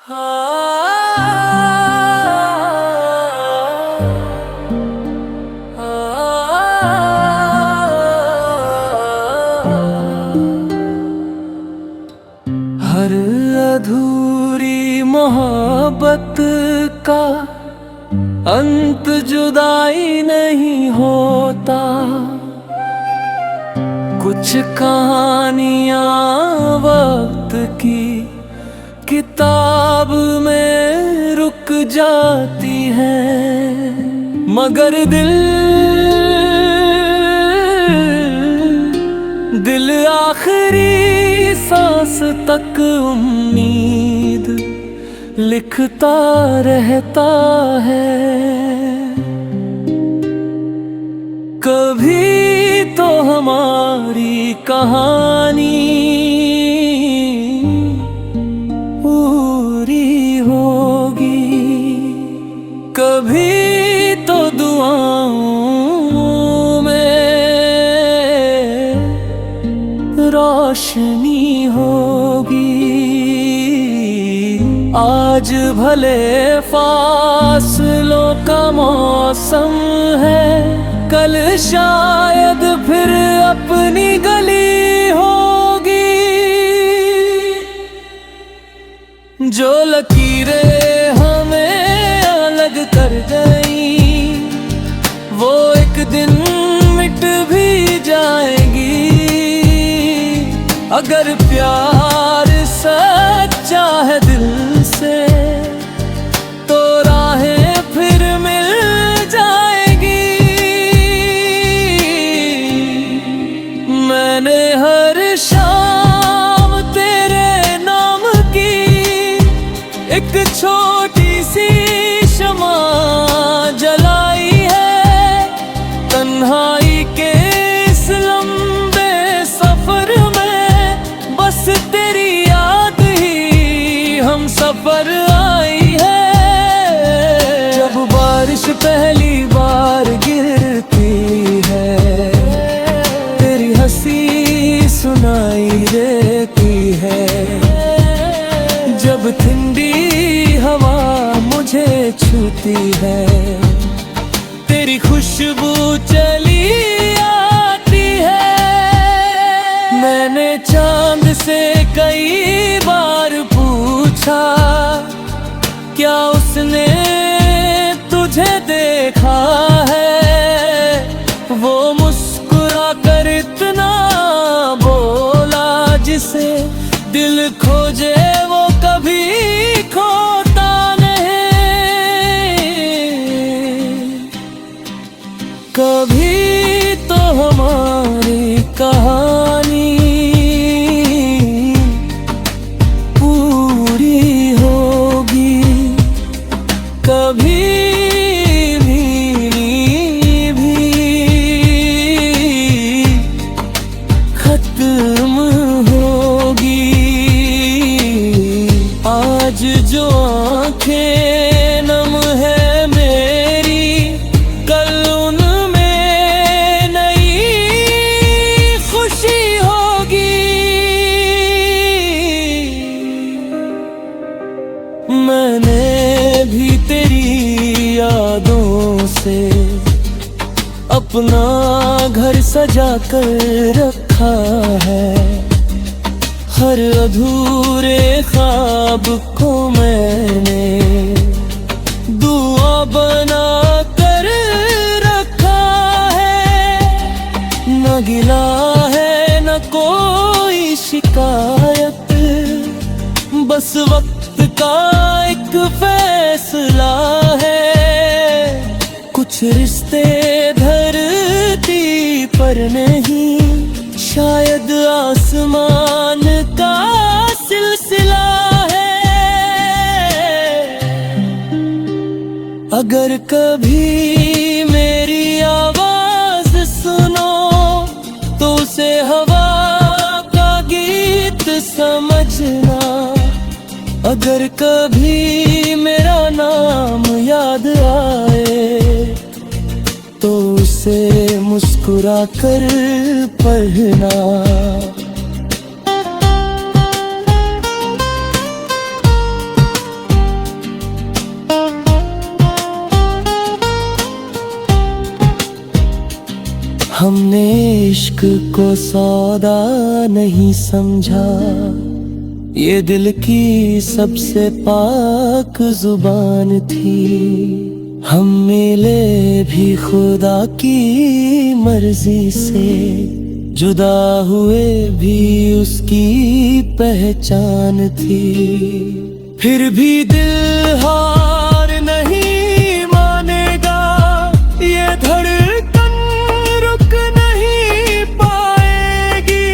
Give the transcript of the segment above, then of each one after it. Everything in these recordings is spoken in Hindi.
हर अधूरी मोहब्बत का अंत जुदाई नहीं होता। कुछ कहानियां वक्त की किताब में रुक जाती हैं, मगर दिल आखिरी सांस तक उम्मीद लिखता रहता है। कभी तो हमारी कहानी पूरी होगी, कभी तो दुआओं में रोशनी होगी। आज भले फासलों का मौसम है, कल शायद फिर अपनी गली होगी। जो लकीरें हमें अलग कर गई, वो एक दिन मिट भी जाएगी। अगर प्यार सच्चा है दिल से, तो राहें फिर मिल जाएगी। मैंने हर शाम तेरे नाम की एक छोटी सी शमा जलाई है। तन्हाई के इस लंबे सफर में बस तेरी याद ही हम सफर आई है। जब बारिश पहली बार गिरती है, तेरी हंसी सुनाई देती है। जब ठंडी हवा मुझे छूती है, तेरी खुशबू चली आती है। मैंने चांद से कई बार पूछा, क्या उसने तुझे देखा है? वो मुस्कुरा कर इतना बोला, जिसे दिल खोजे वो कभी खोता नहीं। कभी तो हमारी कहानी पूरी होगी, कभी भी खत्म होगी। आज जो आंखें नम है मेरी, कल उनमें नई खुशी होगी। मैंने भी तेरी यादों से अपना घर सजा कर रखा है। हर अधूरे ख्वाब को मैंने दुआ बना कर रखा है। न गिला है न कोई शिकायत, बस वक्त का एक फैसला है। कुछ रिश्ते धरती पर नहीं, शायद आसमान का सिलसिला है। अगर कभी मेरी आवाज सुनो, तो उसे हवा का गीत समझना। अगर कभी मेरा नाम याद आए, तो उसे मुस्कुरा कर पढ़ना। हमने इश्क को सौदा नहीं समझा, ये दिल की सबसे पाक जुबान थी। हम मिले भी खुदा की मर्जी से, जुदा हुए भी उसकी पहचान थी। फिर भी दिल हार नहीं मानेगा, ये धड़कन रुक नहीं पाएगी।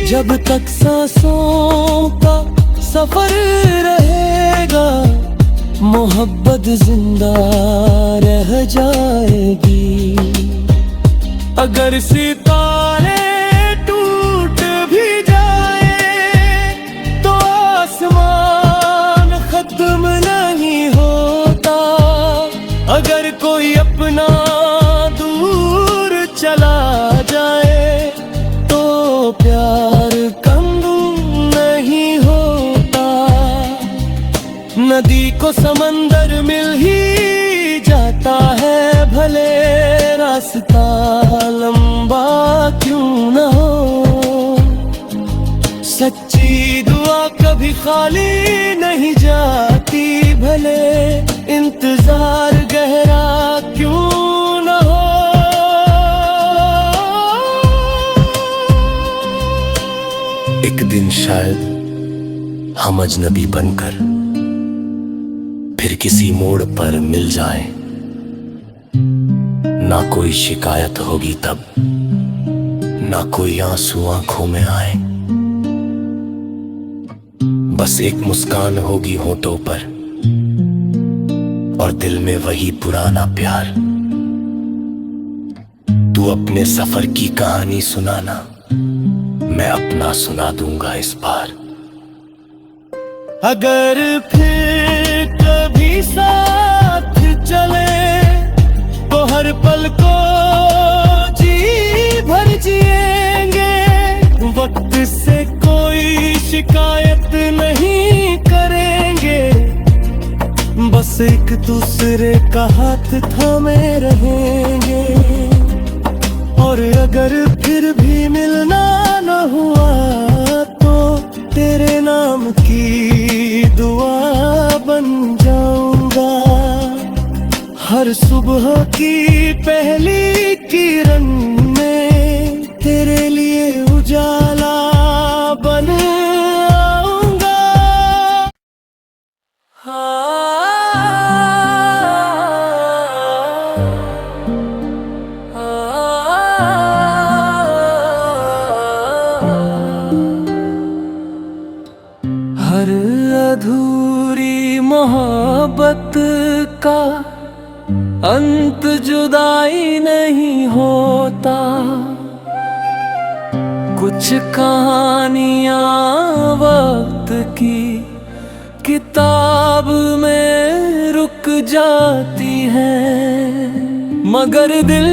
जब तक सांसों का सफर रहेगा, मोहब्बत जिंदा रह जाएगी। अगर सितारे टूट भी जाए तो आसमान खत्म नहीं होता। अगर कोई अपना दूर चला जाए तो प्यार कम नहीं होता। नदी को समंदर मिल ही जाता है, भले रास्ता लंबा क्यों न हो। सच्ची दुआ कभी खाली नहीं जाती, भले इंतजार गहरा क्यों न हो। एक दिन शायद हम अजनबी बनकर फिर किसी मोड़ पर मिल जाएं। ना कोई शिकायत होगी तब, ना कोई आंसू आंखों में आए। बस एक मुस्कान होगी होठों पर और दिल में वही पुराना प्यार। तू अपने सफर की कहानी सुनाना, मैं अपना सुना दूंगा इस बार। अगर फिर कभी साथ चले तो हर पल को जी भर जिएंगे। वक्त से कोई शिकायत नहीं करेंगे, बस एक दूसरे का हाथ थामे रहेंगे। और अगर फिर भी मिलना न हुआ तो तेरे नाम की दुआ बन जाऊंगा। हर सुबह की पहली किरण में तेरे लिए उजाला बन आऊंगा। हर अधूरी मोहब्बत का अंत जुदाई नहीं होता। कुछ कहानियां वक्त की किताब में रुक जाती हैं, मगर दिल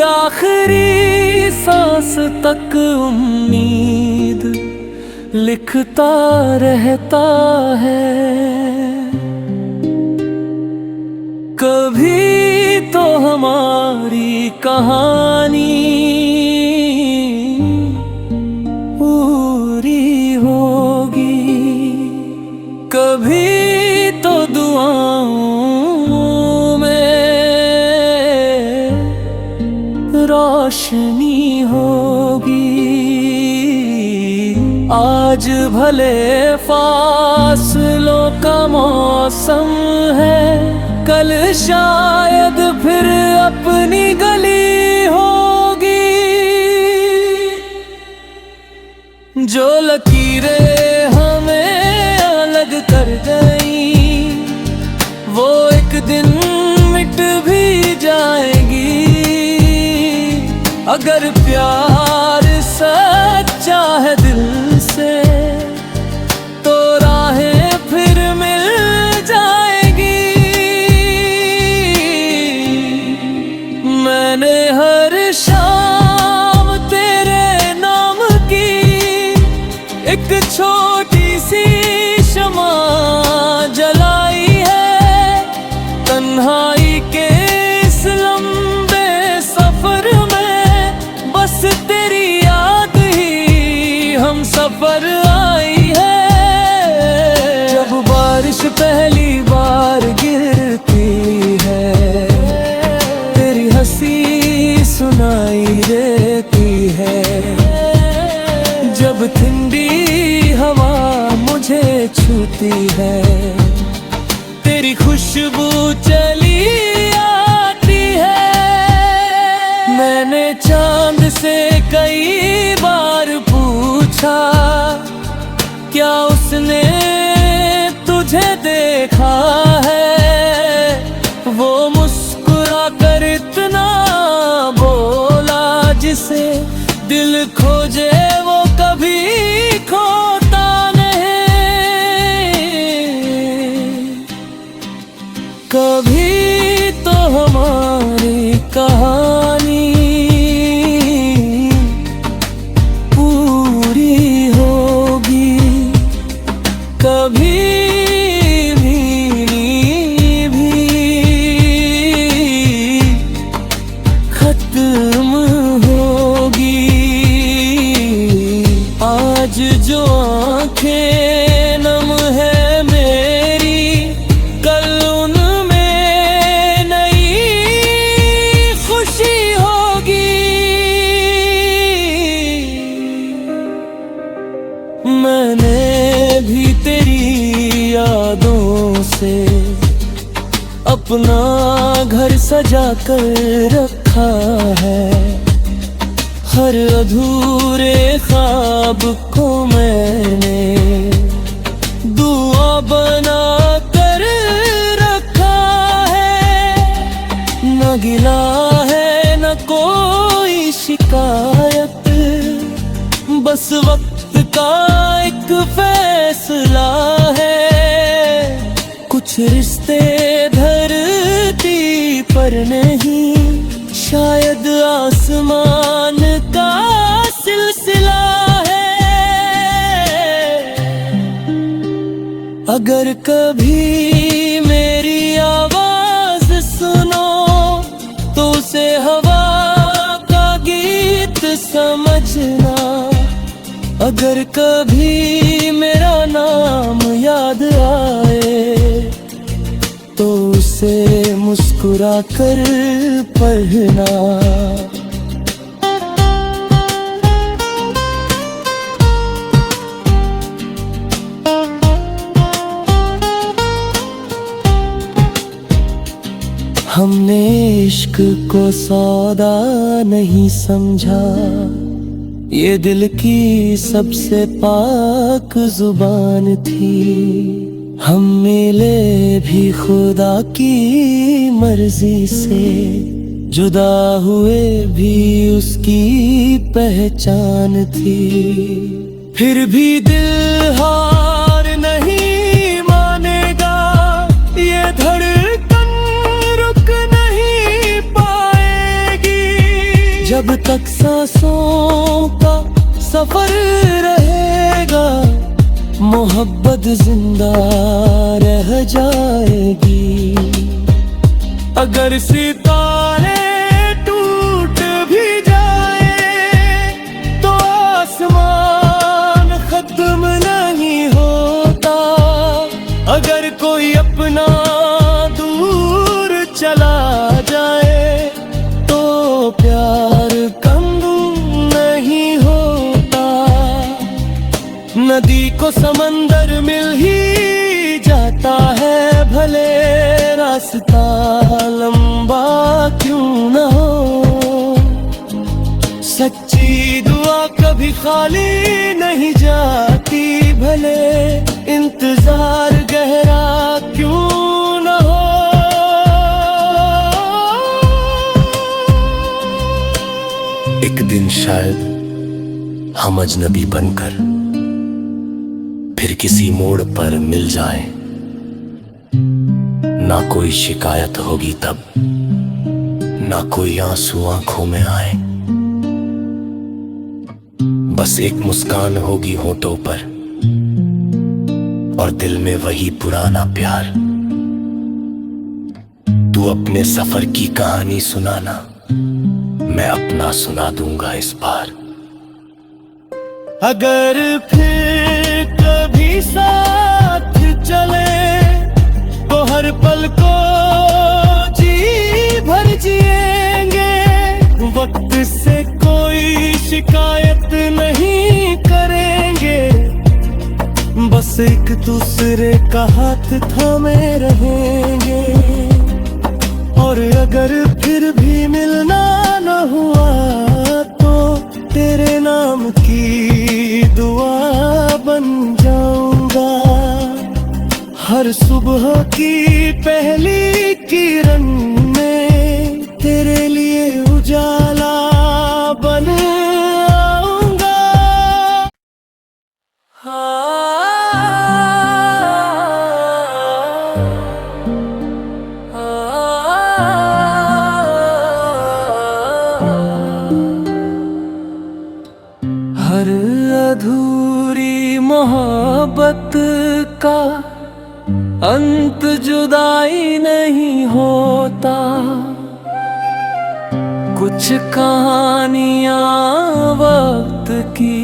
आखिरी सांस तक उम्मीद लिखता रहता है। कभी तो हमारी कहानी पूरी होगी, कभी तो दुआओं में रोशनी होगी। आज भले फासलों का मौसम है, कल शायद फिर अपनी गली होगी। जो लकीरें हमें अलग कर गई, वो एक दिन मिट भी जाएगी। अगर प्यार सच्चा है दिल से तो राहें फिर मिल जाएगी। मैंने हर शाम तेरे नाम की एक छोटी सी शमा जलाई है। तन्हाई पर आई है। जब बारिश पहली बार गिरती है, तेरी हंसी सुनाई देती है। जब ठंडी हवा मुझे छूती है, तेरी खुशबू चली आती है। मैंने चांद से कई बार पूछा, क्या उसने तुझे देखा है? वो मुस्कुरा कर इतना बोला, जिसे दिल खोजे वो कभी खोता नहीं। कभी तो हमारी कहानी पूरी होगी, कभी भी खत्म होगी। आज जो आंखें नम है मेरी, कल उनमें नई खुशी होगी। मैंने भी तेरी यादों से अपना घर सजा कर रखा है। हर अधूरे ख्वाब को मैंने दुआ बना कर रखा है। न गिला है न कोई शिकायत, बस वक्त का एक फैसला है। कुछ रिश्ते धरती पर नहीं, शायद आसमान का सिलसिला है। अगर कभी मेरी आवाज सुनो, तो उसे हवा का गीत समझना। अगर कभी मेरा नाम याद आए, तो उसे मुस्कुरा कर पढ़ना। हमने इश्क को सौदा नहीं समझा, ये दिल की सबसे पाक जुबान थी। हम मिले भी खुदा की मर्जी से, जुदा हुए भी उसकी पहचान थी। फिर भी दिल हार नहीं मानेगा, ये धड़कन रुक नहीं पाएगी। जब तक सांसों का सफर रहेगा, मोहब्बत जिंदा रह जाएगी। अगर सितारे टूट भी जाए, तो आसमान खत्म नहीं होता। अगर कोई अपना दूर चला जाए, तो प्यार कम नहीं होता। नदी को समंदर मिल ही जाता है, भले रास्ता लंबा क्यों न हो। सच्ची दुआ कभी खाली नहीं जाती, भले इंतजार गहरा क्यों न हो। एक दिन शायद हम अजनबी बनकर फिर किसी मोड़ पर मिल जाएं। ना कोई शिकायत होगी तब, ना कोई आंसू आंखों में आए। बस एक मुस्कान होगी होठों पर, और दिल में वही पुराना प्यार। तू अपने सफर की कहानी सुनाना, मैं अपना सुना दूंगा इस बार। अगर फिर कभी साथ चले तो हर पल को जी भर जिएंगे। वक्त से कोई शिकायत नहीं करेंगे, बस एक दूसरे का हाथ थामे रहेंगे। और अगर फिर भी मिलना न हुआ तो तेरे नाम की दुआ बन जाऊंगा। हर सुबह की पहली किरण में तेरे लिए उजाला बन आऊंगा। हर अधूरी मोहब्बत का अंत जुदाई नहीं होता। कुछ कहानियां वक्त की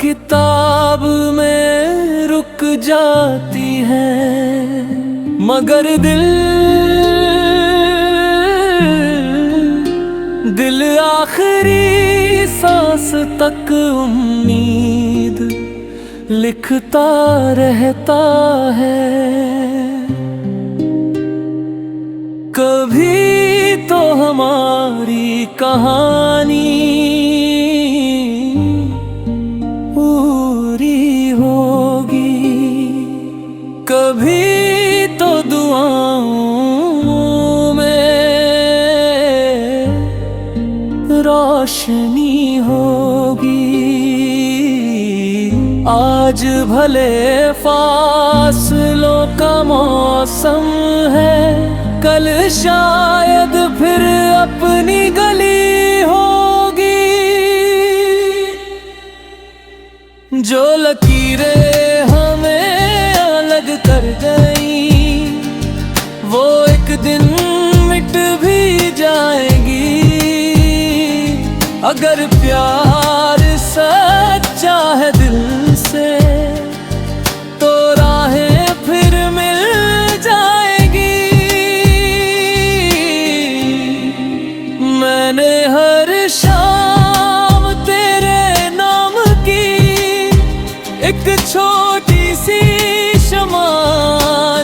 किताब में रुक जाती हैं, मगर दिल आखिरी सांस तक उम्मीद लिखता रहता है। कभी तो हमारी कहानी पूरी होगी, कभी तो दुआओं में रोशनी होगी। आज भले फासलों का मौसम है, कल शायद फिर अपनी गली होगी। जो लकीरें हमें अलग कर गई वो एक दिन मिट भी जाएगी। अगर प्यार सच्चा है दिल से तो राहें फिर मिल जाएगी। मैंने हर शाम तेरे नाम की एक छोटी सी शमा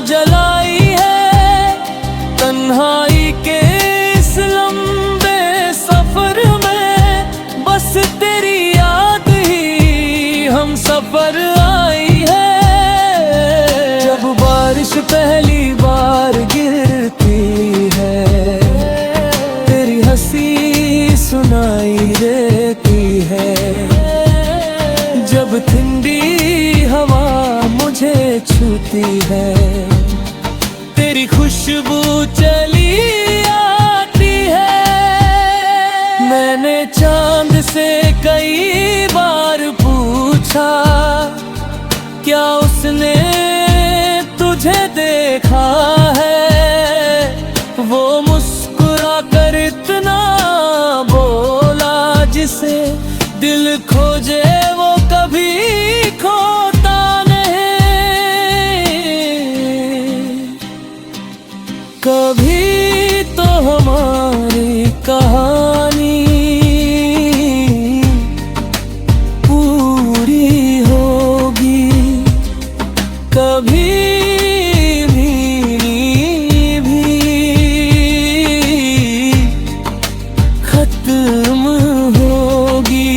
जलाई है। तन्हाई के इस लंबे सफर में बस तेरी याद ही हम सफर आई है। जब बारिश पहली बार गिरती है, तेरी हंसी सुनाई देती है। जब ठंडी हवा मुझे छूती है, तेरी खुशबू चली आती है। मैंने चांद से कई बार पूछा क्या उसने तुझे देखा है। वो मुस्कुरा कर इतना बोला जिसे दिल खोजे वो कभी खोता नहीं। कभी तो हमारी कहानी पूरी होगी, कभी भी खत्म होगी।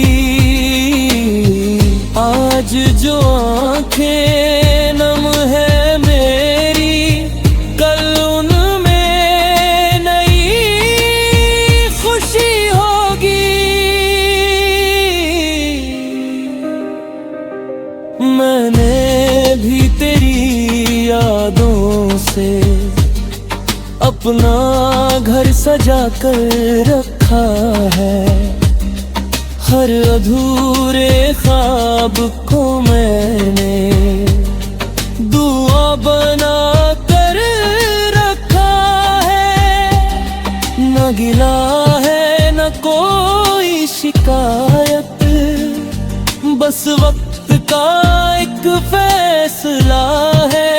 आज जो आंखें नम है मेरी, कल उनमें नई खुशी होगी। मैंने भी तेरी यादों से अपना घर सजा कर रखा है। हर अधूरे ख्वाब को मैंने दुआ बना कर रखा है। न गिला है न कोई शिकायत, बस वक्त का एक फैसला है।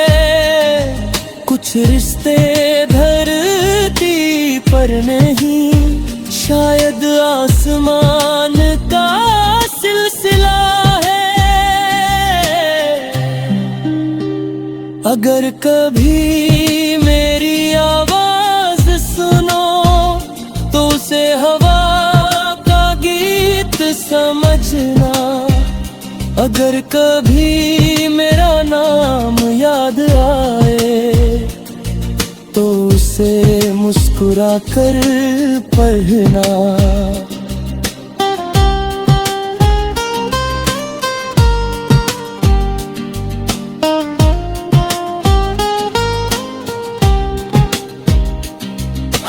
कुछ रिश्ते धरती पर नहीं, शायद आसमान का सिलसिला है। अगर कभी मेरी आवाज सुनो तो उसे हवा का गीत समझना। अगर कभी मेरा नाम याद आए तो उसे मुस्कुरा कर पढ़ना।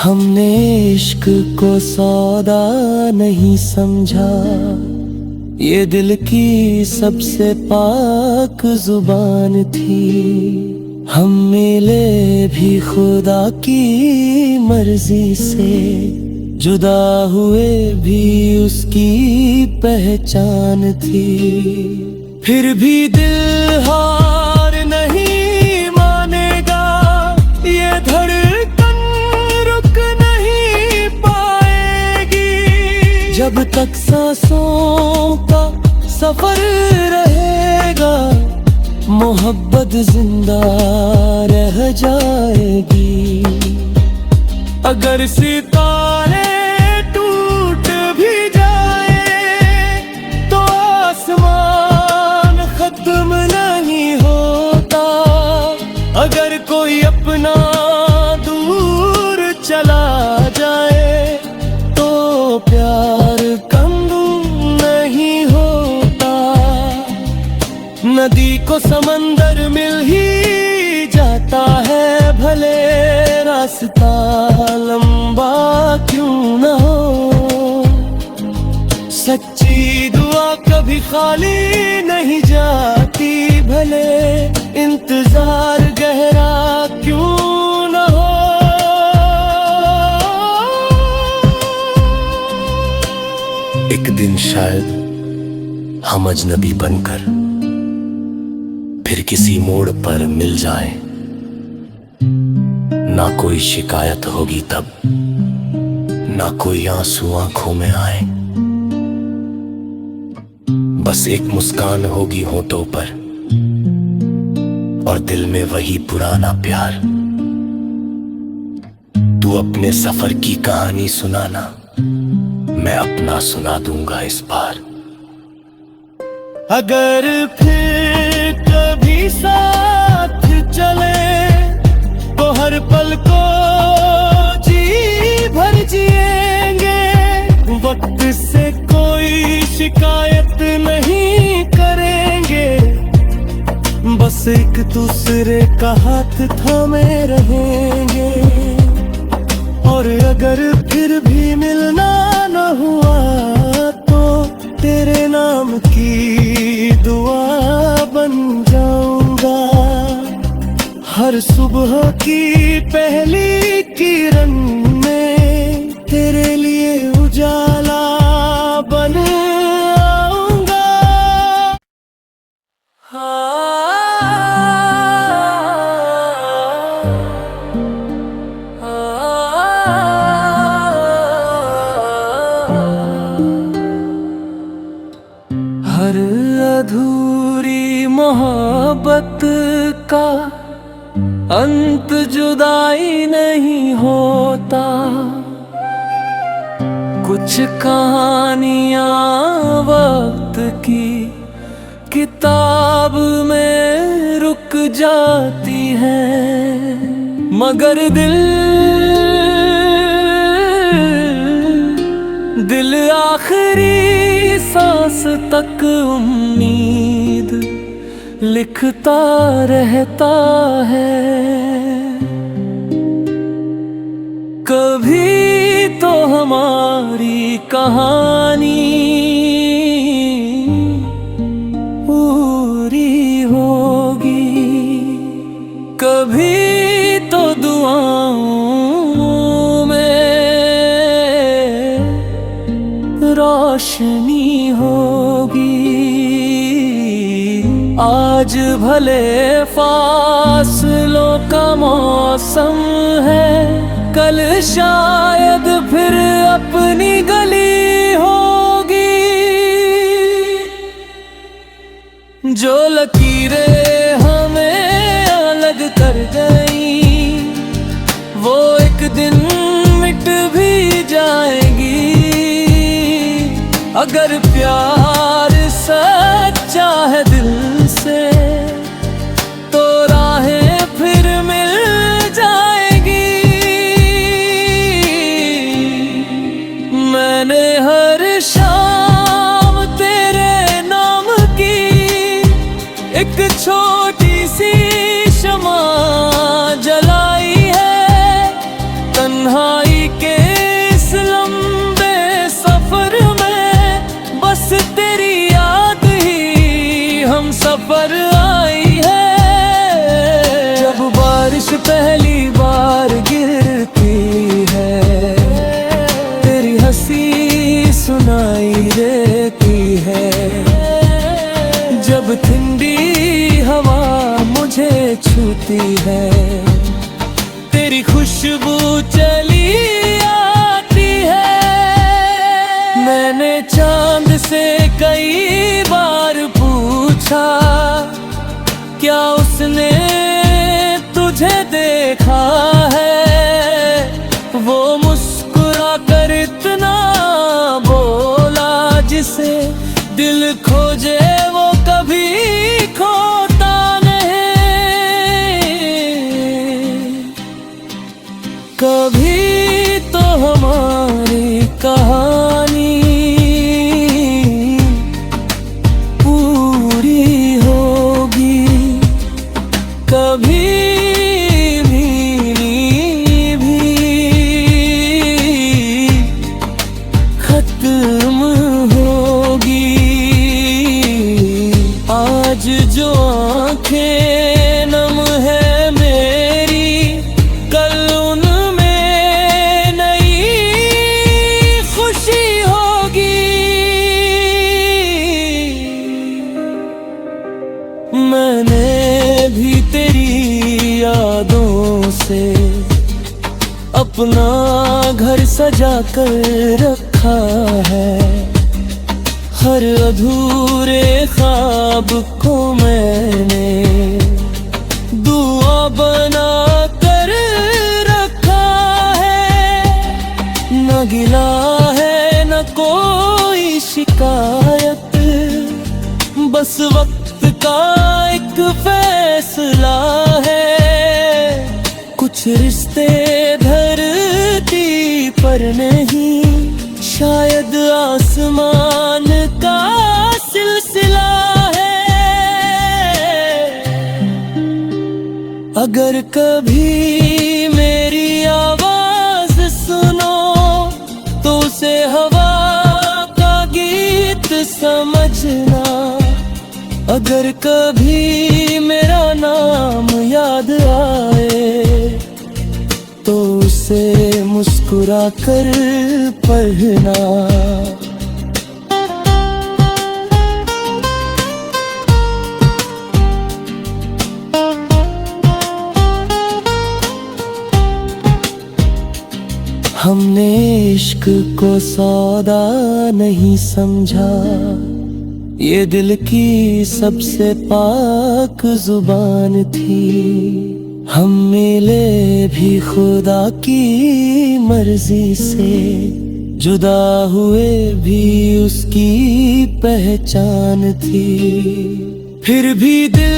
हमने इश्क को सौदा नहीं समझा, ये दिल की सबसे पाक जुबान थी। हम मिले भी खुदा की मर्जी से, जुदा हुए भी उसकी पहचान थी। फिर भी दिल हार नहीं मानेगा, ये धड़कन रुक नहीं पाएगी। जब तक सांसों का सफर रहेगा, मोहब्बत जिंदा रह जाएगी। अगर सितारे टूट भी जाए तो आसमान खत्म नहीं होता। अगर कोई अपना दूर चला जाए तो प्यार कम नहीं होता। नदी को समंदर मिल ही जाता है, भले रास्ता लंबा क्यों न हो। सच्ची दुआ कभी खाली नहीं जाती, भले इंतजार गहरा क्यों न हो। एक दिन शायद हम अजनबी बनकर फिर किसी मोड़ पर मिल जाएं। ना कोई शिकायत होगी तब, ना कोई आंसू आंखों में आए। बस एक मुस्कान होगी होठों पर और दिल में वही पुराना प्यार। तू अपने सफर की कहानी सुनाना, मैं अपना सुना दूंगा इस बार। अगर फिर कभी साथ चले तो हर पल को जी भर जिएंगे। वक्त से कोई शिकायत नहीं करेंगे, बस एक दूसरे का हाथ थामे रहेंगे। और अगर फिर भी मिलना न हुआ तो तेरे नाम की दुआ बन जाऊंगा। हर सुबह की पहली किरण में तेरे लिए उजाला बन आऊंगा। हर अधूरी मोहब्बत का अंत जुदाई नहीं होता। कुछ कहानियां वक्त की किताब में रुक जाती हैं, मगर दिल आखिरी सांस तक उम्मीद लिखता रहता है। कभी तो हमारी कहानी पूरी होगी, कभी तो दुआओं में रोशनी होगी। आज भले फासलों का मौसम है, कल शायद फिर अपनी गली होगी। जो लकीरें हमें अलग कर गई, वो एक दिन मिट भी जाएगी। अगर प्यार सच्चा है दिल से, तो राहें फिर मिल जाएगी। मैंने हर शाम तेरे नाम की एक छोटी सी शमा जलाई है। तन्हाई के इस लंबे सफर में बस तेरी याद ही हम सफर आई है। जब बारिश पहली बार गिरती है, तेरी हंसी सुनाई देती है। जब ठंडी हवा मुझे छूती है, तेरी खुशबू चली आती है। मैंने चांद से कई बार पूछा, क्या उसने तुझे देखा है? वो मुस्कुरा कर इतना बोला, जिसे दिल खोजे वो कभी खोता नहीं। कभी तो हमारी कहानी पूरी होगी, कभी भीनी भी खत्म होगी। आज जो आंखें नम है मेरी, कल उनमें नई खुशी होगी। मैंने भी तेरी यादों से अपना घर सजा कर रखा है। हर अधूरे ख्वाब को मैंने दुआ बना कर रखा है। न गिला है न कोई शिकायत, बस वक्त का एक फैसला है। कुछ रिश्ते धरती पर नहीं, शायद आसमान का सिलसिला है। अगर कभी मेरी आवाज सुनो, तो उसे हवा का गीत समझना। अगर कभी मेरा नाम याद आए, तो उसे मुस्कुरा कर पढ़ना। हमने इश्क को सौदा नहीं समझा, ये दिल की सबसे पाक जुबान थी। हम मिले भी खुदा की मर्जी से, जुदा हुए भी उसकी पहचान थी। फिर भी दिल